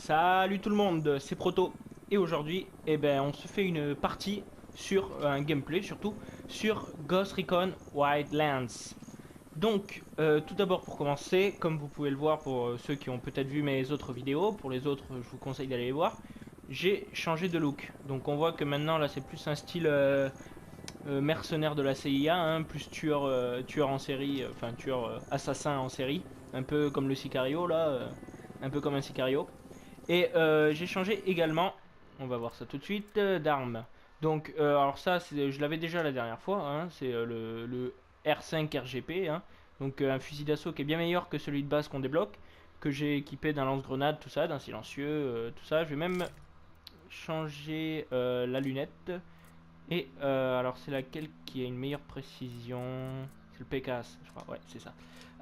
Salut tout le monde, c'est Proto. Et aujourd'hui, on se fait une partie sur un gameplay surtout sur Ghost Recon Wildlands. Donc, tout d'abord pour commencer, comme vous pouvez le voir pour ceux qui ont peut-être vu mes autres vidéos, pour les autres, je vous conseille d'aller les voir. J'ai changé de look. Donc on voit que maintenant là c'est plus un style mercenaire de la CIA, hein, plus tueur en série, enfin tueur assassin en série, un peu comme le Sicario là, un peu comme un Sicario. Et j'ai changé également, on va voir ça tout de suite, d'arme. Donc, alors ça, je l'avais déjà la dernière fois, hein, c'est le R5 RGP, hein, donc un fusil d'assaut qui est bien meilleur que celui de base qu'on débloque, que j'ai équipé d'un lance-grenade, tout ça, d'un silencieux, tout ça. Je vais même changer la lunette. Et alors, c'est laquelle qui a une meilleure précision? C'est le PKS, je crois, ouais, c'est ça.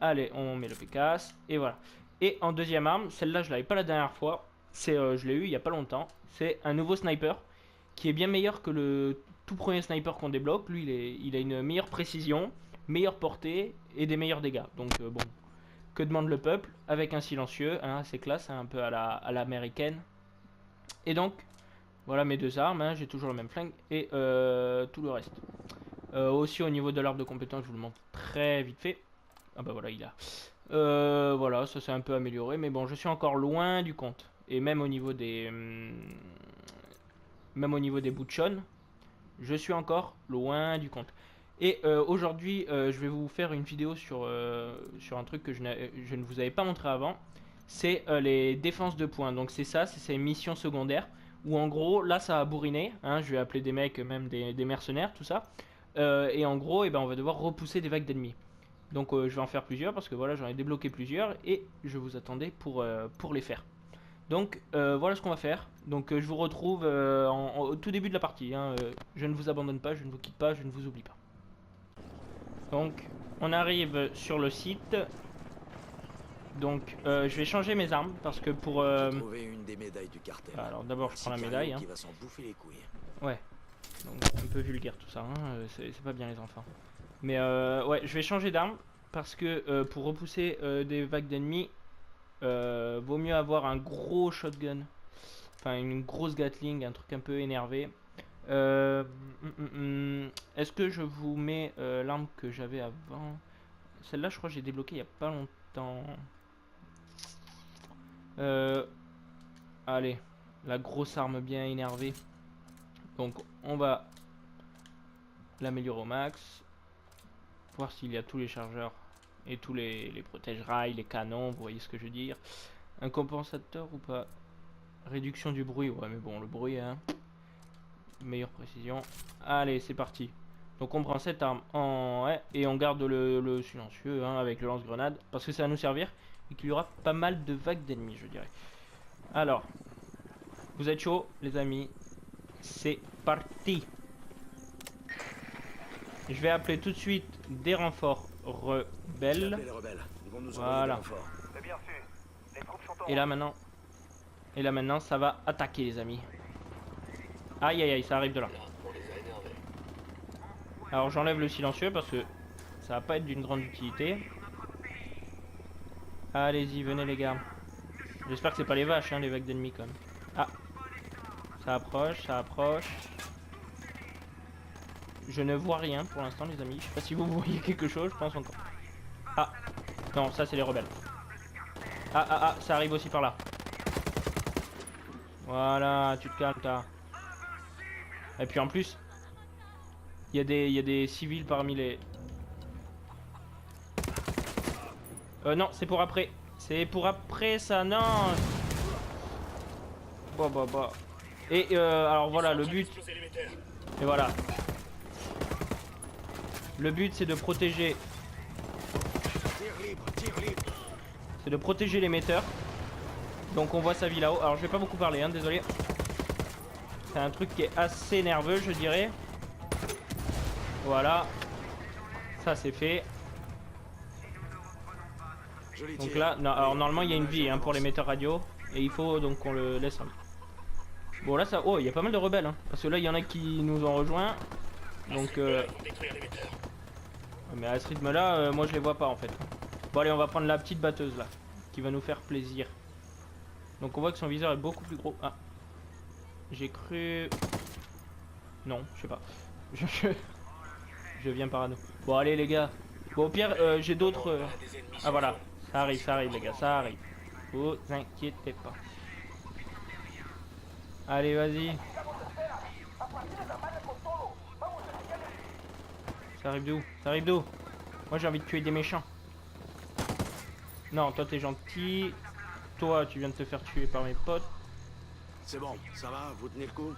Allez, on met le PKS, et voilà. Et en deuxième arme, celle-là je l'avais pas la dernière fois, je l'ai eu il y a pas longtemps. C'est un nouveau sniper qui est bien meilleur que le tout premier sniper qu'on débloque. Lui, il a une meilleure précision, meilleure portée et des meilleurs dégâts. Donc bon, que demande le peuple avec un silencieux, hein, assez classe, hein, un peu à l'américaine. Et donc, voilà mes deux armes, hein, j'ai toujours le même flingue et tout le reste. Aussi au niveau de l'arbre de compétence, je vous le montre très vite fait. Ah bah voilà, il a. Voilà, ça s'est un peu amélioré, mais bon, je suis encore loin du compte. Et même au niveau des bouchons, je suis encore loin du compte. Et aujourd'hui, je vais vous faire une vidéo sur un truc que je ne vous avais pas montré avant. C'est les défenses de points. Donc c'est ça, c'est ces missions secondaires. Où en gros, là ça a bourriné. Hein, je vais appeler des mecs, même des mercenaires, tout ça. Et en gros, on va devoir repousser des vagues d'ennemis. Donc je vais en faire plusieurs parce que voilà, j'en ai débloqué plusieurs et je vous attendais pour les faire. Donc voilà ce qu'on va faire. Donc je vous retrouve au tout début de la partie, hein. Je ne vous abandonne pas, je ne vous quitte pas, je ne vous oublie pas. Donc on arrive sur le site. Donc je vais changer mes armes parce que pour... Trouver une des médailles du cartel. Alors d'abord je prends la médaille. Hein. Qui va s'en bouffer les couilles. Ouais. Donc un peu vulgaire tout ça, hein. C'est pas bien les enfants. Mais ouais, je vais changer d'arme parce que pour repousser des vagues d'ennemis, vaut mieux avoir un gros shotgun. Enfin, une grosse Gatling, un truc un peu énervé. Est-ce que je vous mets l'arme que j'avais avant? Celle-là, je crois que j'ai débloqué il n'y a pas longtemps. Allez, la grosse arme bien énervée. Donc, on va l'améliorer au max. Voir s'il y a tous les chargeurs et tous les protège-rails, les canons, vous voyez ce que je veux dire. Un compensateur ou pas? Réduction du bruit, ouais mais bon le bruit hein. Meilleure précision. Allez c'est parti. Donc on prend cette arme en ouais, et on garde le silencieux hein, avec le lance-grenade. Parce que ça va nous servir et qu'il y aura pas mal de vagues d'ennemis je dirais. Alors, vous êtes chaud les amis? C'est parti. Je vais appeler tout de suite des renforts rebelles. Voilà. Et là maintenant ça va attaquer les amis. Aïe aïe aïe, ça arrive de là. Alors j'enlève le silencieux parce que ça va pas être d'une grande utilité. Allez-y, venez les gars. J'espère que c'est pas les vaches hein, les vagues d'ennemis quand même. Ah, ça approche, ça approche. Je ne vois rien pour l'instant les amis. Je sais pas si vous voyez quelque chose, je pense encore. Ah, non, ça c'est les rebelles. Ah ah ah, ça arrive aussi par là. Voilà, tu te calmes t'as. Et puis en plus, il y a des civils parmi les... non, c'est pour après. C'est pour après ça, non. Bah. Et alors voilà, le but... Et voilà. Le but c'est de protéger... C'est de protéger l'émetteur. Donc on voit sa vie là-haut. Alors je vais pas beaucoup parler, hein, désolé. C'est un truc qui est assez nerveux, je dirais. Voilà. Ça c'est fait. Donc là, non, alors normalement il y a une vie hein, pour l'émetteur radio. Et il faut donc qu'on le laisse en vie. Bon là ça... Oh, il y a pas mal de rebelles. Hein, parce que là il y en a qui nous ont rejoints. Donc... Mais à ce rythme là, moi je les vois pas en fait. Bon allez, on va prendre la petite batteuse là. Qui va nous faire plaisir. Donc on voit que son viseur est beaucoup plus gros. Ah, j'ai cru... Non, je sais pas. Je viens parano. Bon allez les gars. Bon au pire j'ai d'autres... Ah voilà, ça arrive les gars, ça arrive. Vous inquiétez pas. Allez vas-y. Ça arrive d'où? Ça arrive d'où? Moi j'ai envie de tuer des méchants. Non, toi t'es gentil. Toi tu viens de te faire tuer par mes potes. C'est bon, ça va, vous tenez le coup?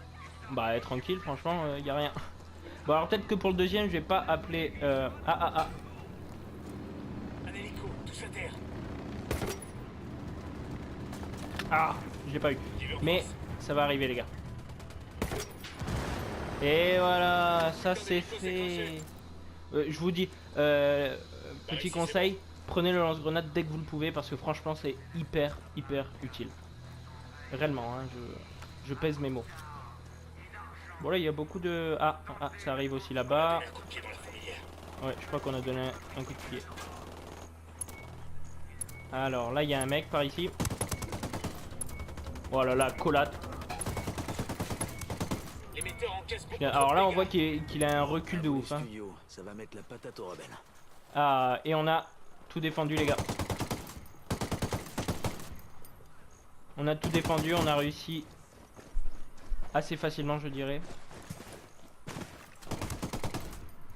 Bah tranquille, franchement, y a rien. Bon alors peut-être que pour le deuxième je vais pas appeler... Ah. Un hélico, tous à terre. Ah, je l'ai pas eu. Mais ça va arriver les gars. Et voilà, ça c'est fait. Je vous dis, petit conseil, prenez le lance-grenade dès que vous le pouvez parce que franchement c'est hyper utile. Réellement, hein, je pèse mes mots. Bon là il y a beaucoup de... Ah, ça arrive aussi là-bas. Ouais, je crois qu'on a donné un coup de pied. Alors là il y a un mec par ici. Oh là là, collate. Alors là on voit qu'il a un recul de ouf. Hein. Ça va mettre la patate aux rebelles. Ah, et on a tout défendu les gars. On a tout défendu, on a réussi assez facilement je dirais.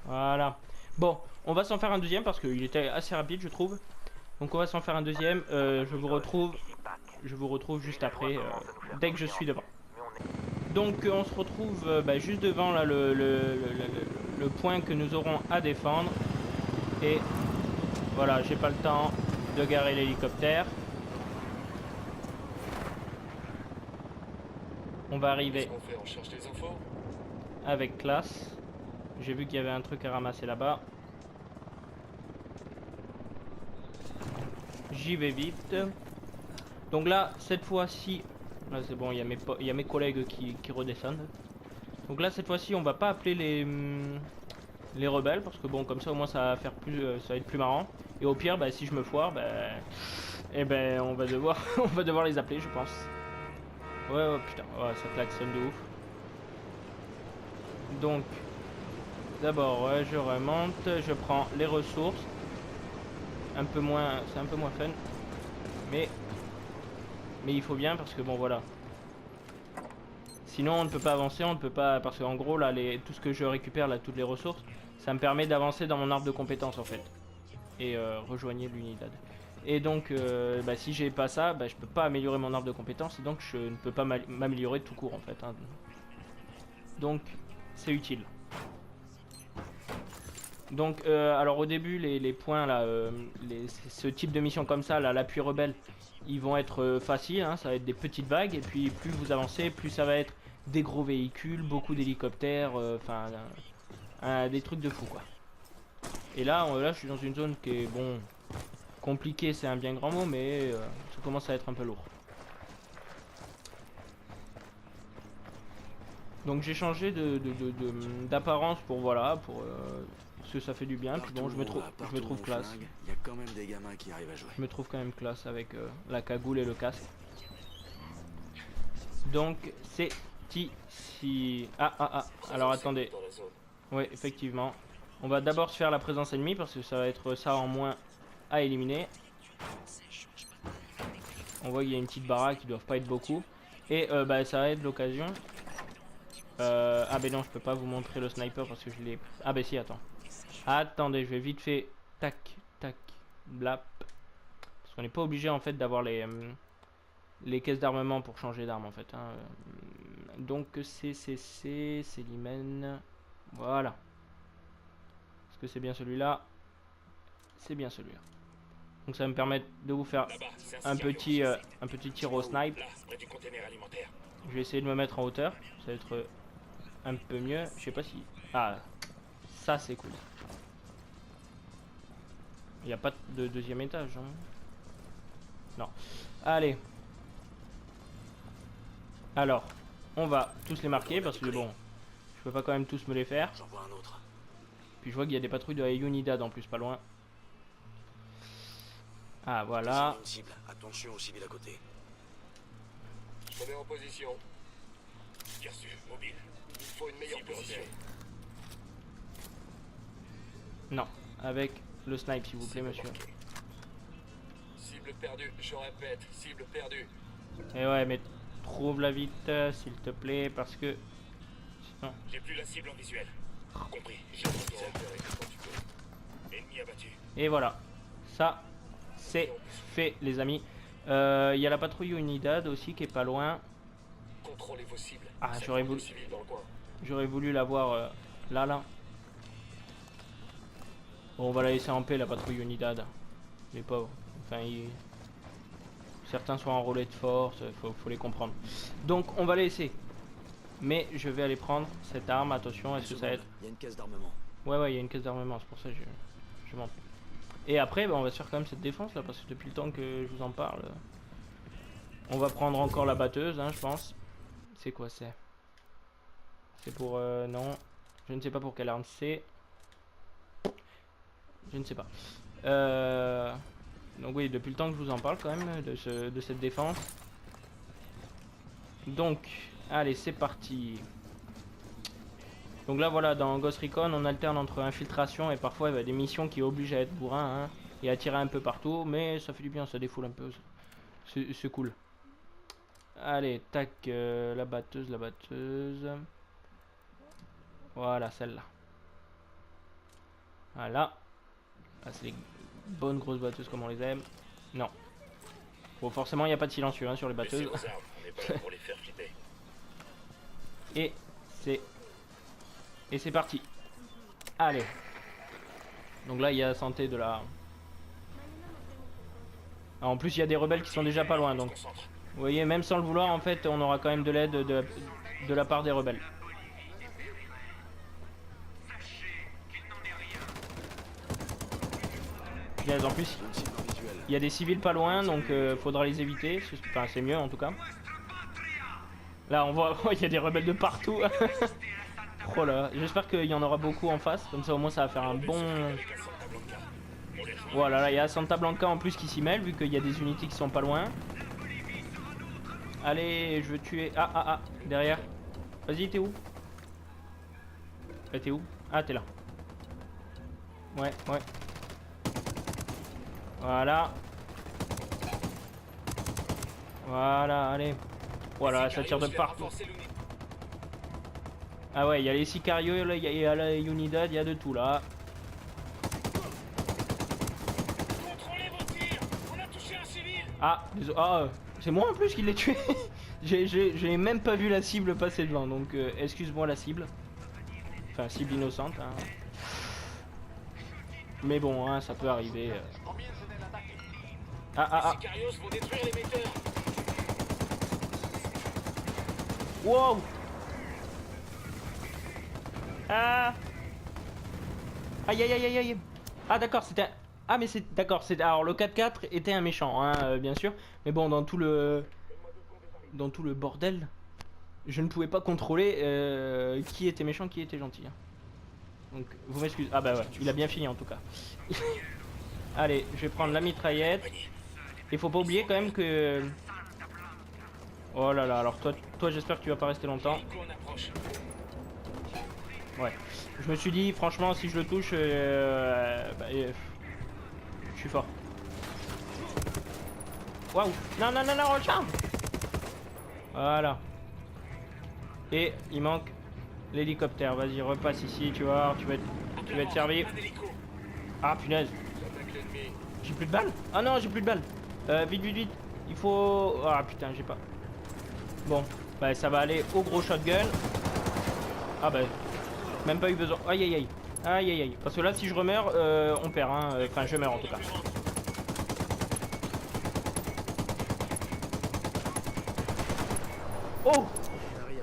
Voilà. Bon, on va s'en faire un deuxième parce qu'il était assez rapide je trouve. Donc on va s'en faire un deuxième. Je vous retrouve juste après, dès que je suis devant. Donc on se retrouve juste devant là, le point que nous aurons à défendre. Et voilà, j'ai pas le temps de garer l'hélicoptère. On va arriver avec classe. J'ai vu qu'il y avait un truc à ramasser là-bas. J'y vais vite. Donc là, cette fois-ci, là c'est bon, il y a mes collègues qui redescendent. Donc là, cette fois-ci, on va pas appeler les rebelles parce que bon, comme ça au moins ça va faire plus, ça va être plus marrant. Et au pire, si je me foire, on va devoir, on va devoir les appeler, je pense. Ouais, putain, ouais, ça klaxonne de ouf. Donc, d'abord, ouais, je remonte, je prends les ressources. Un peu moins, c'est un peu moins fun, mais il faut bien parce que bon voilà. Sinon on ne peut pas avancer, on ne peut pas parce qu'en gros là tout ce que je récupère là, toutes les ressources, ça me permet d'avancer dans mon arbre de compétences en fait. Et rejoignez l'unidad. Et donc si j'ai pas ça, je peux pas améliorer mon arbre de compétences et donc je ne peux pas m'améliorer tout court en fait. Hein. Donc c'est utile. Donc alors au début les points là, ce type de mission comme ça là, l'appui rebelle, ils vont être faciles, hein, ça va être des petites vagues et puis plus vous avancez, plus ça va être des gros véhicules, beaucoup d'hélicoptères, des trucs de fou quoi. Et là je suis dans une zone qui est bon, compliquée c'est un bien grand mot mais ça commence à être un peu lourd. Donc j'ai changé d'apparence pour voilà, parce que ça fait du bien. Puis bon, je me trouve classe. Il y a quand même des gamins qui arrivent à jouer. Je me trouve quand même classe avec la cagoule et le casque. Donc c'est ici. Alors attendez. Oui, effectivement. On va d'abord se faire la présence ennemie parce que ça va être ça en moins à éliminer. On voit qu'il y a une petite baraque qui doivent pas être beaucoup. Et ça va être l'occasion. Non, je peux pas vous montrer le sniper parce que je l'ai... Ah si, attends. Attendez, je vais vite fait... Tac, blap. Parce qu'on n'est pas obligé en fait d'avoir les caisses d'armement pour changer d'arme en fait. Hein. Donc c'est l'hymen. Voilà. Est-ce que c'est bien celui-là? C'est bien celui-là. Donc ça va me permettre de vous faire un petit tir au snipe. Je vais essayer de me mettre en hauteur. Ça va être un peu mieux. Je sais pas si... Ah, ça c'est cool. Il n'y a pas de deuxième étage. Hein. Non. Allez. Alors, on va tous les marquer parce que bon, je peux pas quand même tous me les faire. J'en vois un autre. Puis je vois qu'il y a des patrouilles de la Unidad en plus, pas loin. Ah voilà. Une cible. Attention aux civils à côté. en position. Bien sûr, mobile. Il faut une meilleure position. Non, avec le snipe s'il vous plaît monsieur. Cible perdue, je répète, cible perdue. Et ouais mais trouve la vite s'il te plaît parce que... Sinon... J'ai plus la cible en visuel. Compris, j'ai ennemi abattu. Et voilà, ça c'est fait les amis. Il y a la patrouille Unidad aussi qui est pas loin. Contrôlez vos cibles. Ah j'aurais voulu la voir là. Bon, on va la laisser en paix la patrouille Unidad. Les pauvres. Enfin certains sont enrôlés de force, faut les comprendre. Donc on va les laisser. Mais je vais aller prendre cette arme, attention, est-ce que ça aide? Il y a une caisse d'armement. Ouais, il y a une caisse d'armement, c'est pour ça que je monte. Et après, bah, on va se faire quand même cette défense là, parce que depuis le temps que je vous en parle, on va prendre encore la batteuse, hein, je pense. C'est quoi c'est? C'est pour... non, je ne sais pas pour quelle arme c'est. Je ne sais pas. Donc oui, depuis le temps que je vous en parle quand même, de cette défense. Donc, allez, c'est parti. Donc là voilà, dans Ghost Recon on alterne entre infiltration et parfois des missions qui obligent à être bourrin hein, et à tirer un peu partout, mais ça fait du bien, ça défoule un peu, c'est cool. Allez, tac, la batteuse. Voilà, celle-là. Voilà. Ah, c'est les bonnes grosses batteuses comme on les aime. Non. Bon, forcément il n'y a pas de silencieux hein, sur les batteuses. Pour les faire flipper. Et c'est parti. Allez. Donc là il y a la santé de la... Ah, en plus il y a des rebelles qui sont déjà pas loin donc. Vous voyez, même sans le vouloir en fait on aura quand même de l'aide de la part des rebelles. En plus il y a des civils pas loin donc faudra les éviter. Enfin c'est mieux en tout cas. Là on voit, il y a des rebelles de partout. Oh là, j'espère qu'il y en aura beaucoup en face, comme ça au moins ça va faire un bon... Voilà, là il y a Santa Blanca en plus qui s'y mêle, vu qu'il y a des unités qui sont pas loin. Allez, je veux tuer... Ah, derrière. Vas-y, t'es où? T'es où? Ah, t'es là. Ouais. Voilà, allez. Voilà, ça tire de partout. Ah ouais, il y a les sicarios, il y a la Unidad, il y a de tout là. Contrôlez vos tirs. On a touché un civil. Ah, c'est moi en plus qui l'ai tué. J'ai même pas vu la cible passer devant, donc excuse-moi la cible. Enfin, cible innocente. Hein. Mais bon, hein, ça peut arriver. Les sicarios vont détruire l'émetteur. Wow. Ah. Aïe. Ah d'accord, c'était... Ah mais c'est... D'accord, c'est... Alors le 4x4 était un méchant, hein, bien sûr. Mais bon, dans tout le bordel, je ne pouvais pas contrôler qui était méchant, qui était gentil. Hein. Donc, vous m'excusez. Ah bah ouais, il a bien fini en tout cas. Allez, je vais prendre la mitraillette. Il faut pas oublier quand même que... Oh là là, alors toi j'espère que tu vas pas rester longtemps. Ouais, je me suis dit franchement si je le touche, je suis fort. Waouh, non, recharge. Voilà. Et il manque l'hélicoptère. Vas-y, repasse ici, tu vois, tu vas être servi. Ah punaise. J'ai plus de balles. Ah non, j'ai plus de balles. Vite. Il faut... Ah putain, j'ai pas... Bon, bah ça va aller au gros shotgun. Ah bah... Même pas eu besoin. Aïe. Parce que là, si je remeurs, on perd. Hein. Enfin, je meurs en tout cas. Oh!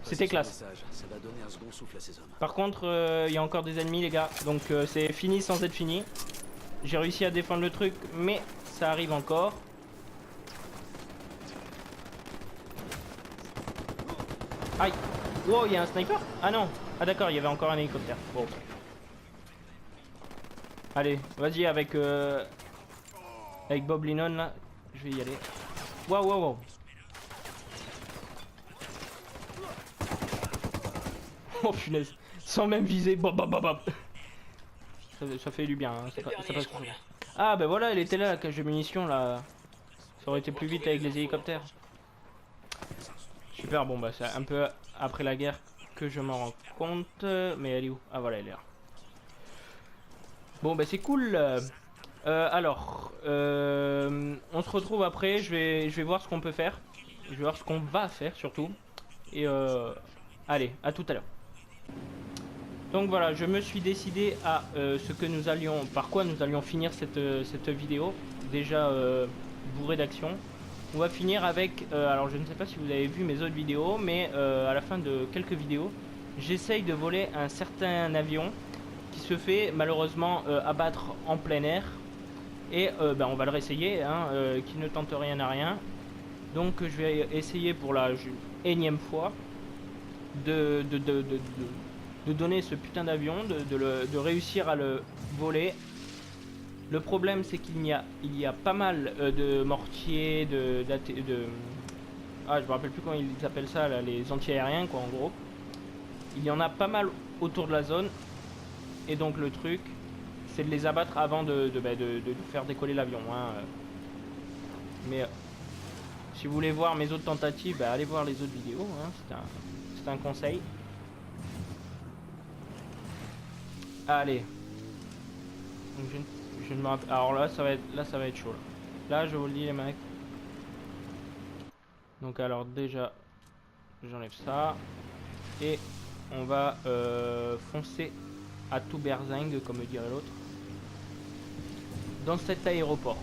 C'était classe. Ça va donner un second souffle à ces hommes. Par contre, il y a encore des ennemis, les gars. Donc, c'est fini sans être fini. J'ai réussi à défendre le truc, mais ça arrive encore. Aïe! Wow, il y a un sniper? Ah non! Ah d'accord, il y avait encore un hélicoptère. Bon. Allez, vas-y avec Bob Lennon là. Je vais y aller. Waouh. Oh punaise, sans même viser, bop, bop, bop, bop. Ça fait du bien, hein. Le dernier, passe je crois bien. Ah bah voilà, elle était là, la cage de munitions là. Ça aurait été plus vite avec les hélicoptères. Super, bon bah c'est un peu après la guerre que je m'en rends compte. Mais elle est où? Ah voilà, elle est là. Bon bah c'est cool. Alors, on se retrouve après, je vais voir ce qu'on peut faire. Je vais voir ce qu'on va faire surtout. Et allez, à tout à l'heure. Donc voilà, je me suis décidé à ce que nous allions, par quoi nous allions finir cette vidéo. Déjà bourrée d'action. On va finir avec, alors je ne sais pas si vous avez vu mes autres vidéos, mais à la fin de quelques vidéos, j'essaye de voler un certain avion qui se fait malheureusement abattre en plein air. Et ben, on va le réessayer, hein, qui ne tente rien à rien. Donc je vais essayer pour la énième fois de donner ce putain d'avion, de réussir à le voler. Le problème c'est qu'il y a pas mal de mortiers, ah je me rappelle plus comment ils appellent ça là, les anti-aériens quoi en gros. Il y en a pas mal autour de la zone. Et donc le truc c'est de les abattre avant de faire décoller l'avion. Hein. Mais si vous voulez voir mes autres tentatives, bah, allez voir les autres vidéos. Hein. C'est un conseil. Allez. Donc, je ne me rappelle. Alors là ça va être chaud. Là je vous le dis les mecs. Donc alors déjà j'enlève ça. Et on va foncer à tout berzingue comme dirait l'autre. Dans cet aéroport.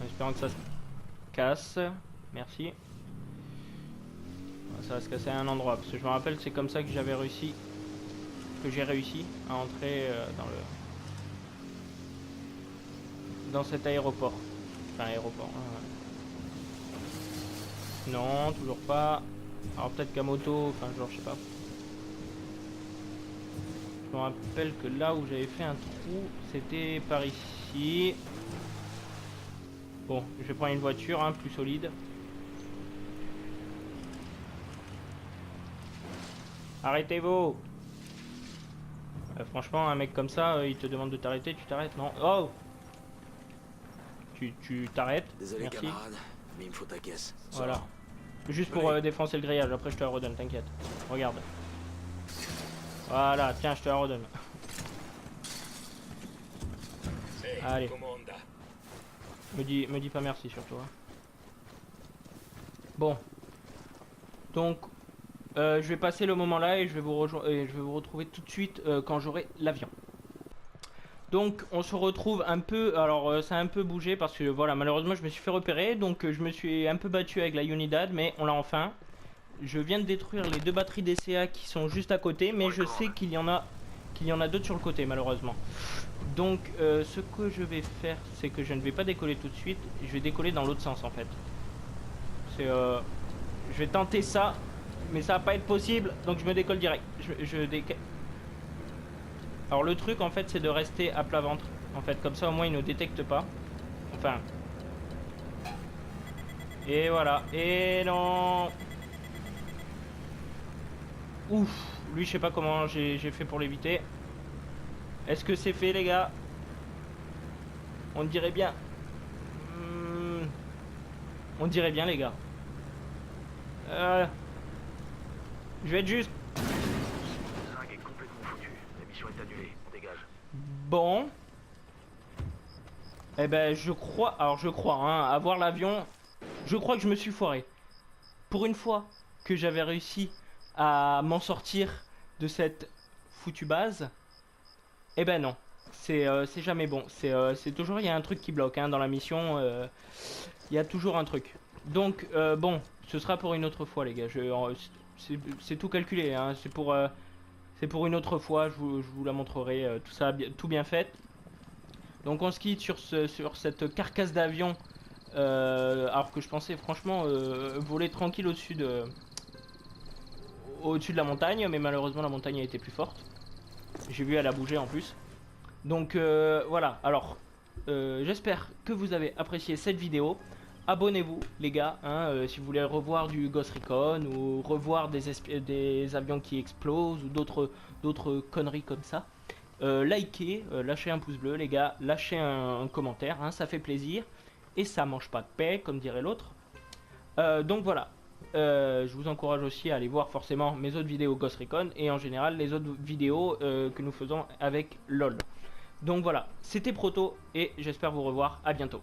En espérant que ça se casse. Merci. Ça va se casser à un endroit. Parce que je me rappelle c'est comme ça que j'avais réussi. Que j'ai réussi à entrer dans cet aéroport. Enfin aéroport. Hein. Non, toujours pas. Alors peut-être qu'à moto, enfin genre je sais pas. Je me rappelle que là où j'avais fait un trou, c'était par ici. Bon, je vais prendre une voiture, hein, plus solide. Arrêtez-vous! Franchement, un mec comme ça, il te demande de t'arrêter, tu t'arrêtes, non? Oh! Tu t'arrêtes. Désolé, merci. camarade, mais il me faut ta caisse. Voilà. Juste pour défoncer le grillage, après je te la redonne, t'inquiète. Regarde. Voilà, tiens, je te la redonne. Hey, Allez. commanda. Me dis pas merci surtout. Hein. Bon. Donc, je vais passer le moment là et je vais vous retrouver tout de suite quand j'aurai l'avion. Donc, on se retrouve un peu. Alors, ça a un peu bougé parce que voilà, malheureusement, je me suis fait repérer. Donc, je me suis un peu battu avec la Unidad, mais on l'a enfin. Je viens de détruire les deux batteries DCA qui sont juste à côté, mais je sais qu'il y en a d'autres sur le côté, malheureusement. Donc, ce que je vais faire, c'est que je ne vais pas décoller tout de suite. Je vais décoller dans l'autre sens, en fait. Je vais tenter ça, mais ça va pas être possible, donc je me décolle direct. Alors le truc en fait c'est de rester à plat ventre. En fait comme ça au moins il ne détecte pas. Enfin. Et voilà. Et non. Ouf. Lui je sais pas comment j'ai fait pour l'éviter. Est-ce que c'est fait les gars? On dirait bien. On dirait bien les gars. Je vais être juste. Le est complètement foutu. La mission est annulée. On dégage. Bon. Eh ben je crois. Alors je crois hein, avoir l'avion. Je crois que je me suis foiré. Pour une fois que j'avais réussi à m'en sortir de cette foutue base. Eh ben non. C'est jamais bon. C'est toujours il y a un truc qui bloque hein, dans la mission. Il y a toujours un truc. Donc bon, ce sera pour une autre fois les gars. C'est tout calculé. Hein. C'est pour une autre fois. Je vous la montrerai. Tout ça, tout bien fait. Donc on se quitte sur cette carcasse d'avion. Alors que je pensais franchement voler tranquille au-dessus de la montagne, mais malheureusement la montagne a été plus forte. J'ai vu elle a bougé en plus. Donc voilà. Alors j'espère que vous avez apprécié cette vidéo. abonnez-vous les gars, hein, si vous voulez revoir du Ghost Recon ou revoir des avions qui explosent ou d'autres conneries comme ça. Likez, lâchez un pouce bleu les gars, lâchez un commentaire, hein, ça fait plaisir et ça mange pas de paix comme dirait l'autre. Donc voilà, je vous encourage aussi à aller voir forcément mes autres vidéos Ghost Recon et en général les autres vidéos que nous faisons avec LOL. Donc voilà, c'était Proto et j'espère vous revoir, à bientôt.